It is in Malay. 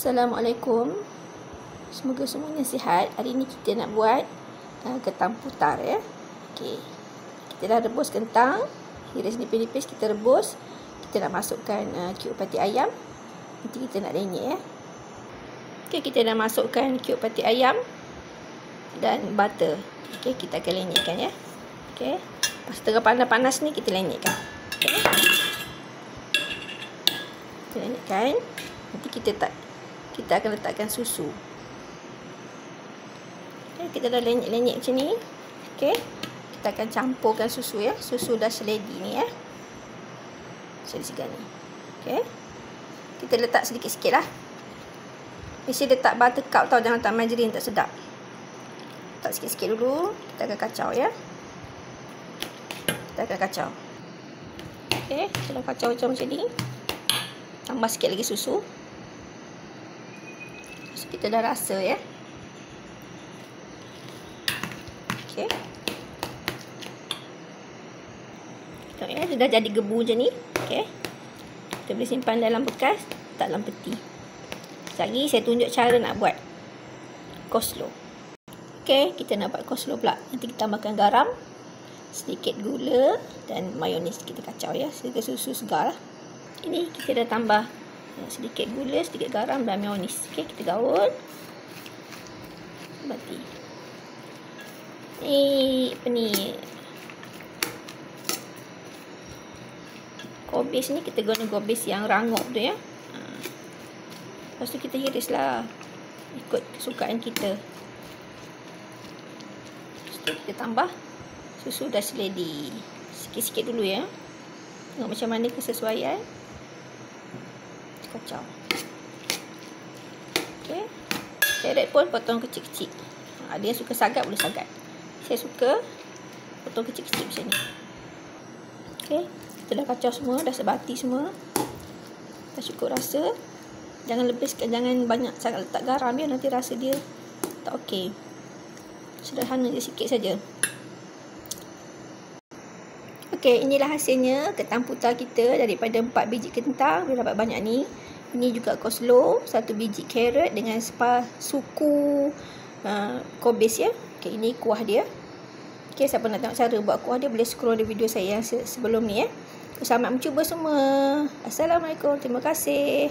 Assalamualaikum. Semoga semuanya sihat. Hari ini kita nak buat kentang putar ya. Okey. Kita dah rebus kentang. Iris nipis-nipis kita rebus. Kita nak masukkan cube pati ayam. Nanti kita nak renyek ya. Okey, kita dah masukkan cube pati ayam dan butter. Okey, kita akan lenyekkan ya. Okey. Pas tengah panas-panas ni kita lenyekkan. Okey. Kita lenyekkan. Nanti kita akan letakkan susu. Okay, kita dah lenyek-lenyek macam ni. Okay, kita akan campurkan susu ya. Susu dah seledi ni ya. Seledi segar ni. Okay, kita letak sedikit-sikit lah. Mesti letak butter cup tau. Jangan letak margarine, tak sedap. Letak sikit-sikit dulu. Kita akan kacau ya. Kita akan kacau. Okay, kita dah kacau macam ni. Tambah sikit lagi susu. Kita dah rasa ya. Okey. Tengok ya, sudah jadi gebu macam ni. Okey. Kita boleh simpan dalam bekas, tak dalam peti. Sekali saya tunjuk cara nak buat coleslaw. Okey, kita nak buat coleslaw pula. Nanti kita tambahkan garam, sedikit gula dan mayonis. Kita kacau ya, sedikit susu segar lah. Ini kita dah tambah sedikit gula, sedikit garam dan mayonis. Okey, kita gaul. Bati. Apa ni? Gobis ni kita guna gobis yang rangup tu ya. Lepas tu kita hirislah ikut kesukaan kita. Lepas tu kita tambah susu dah seledi. Sikit-sikit dulu ya. Tengok macam mana kesesuaian. Kacau. Okey. Carrot pun potong kecil-kecil. Ada yang suka sagat boleh sagat. Saya suka potong kecil-kecil macam ni. Okey, kita dah kacau semua, dah sebati semua. Dah cukup rasa. Jangan lebihkan, jangan banyak sangat letak garam ya, nanti rasa dia tak okey. Sederhana je sikit saja. Okey, inilah hasilnya kentang putar kita daripada 4 biji kentang. Dia dapat banyak ni. Ini juga coleslaw, 1 biji carrot dengan suku kobis ya. Okey, ini kuah dia. Okey, siapa nak tengok cara buat kuah dia boleh scroll di video saya yang sebelum ni ya. Selamat mencuba semua. Assalamualaikum. Terima kasih.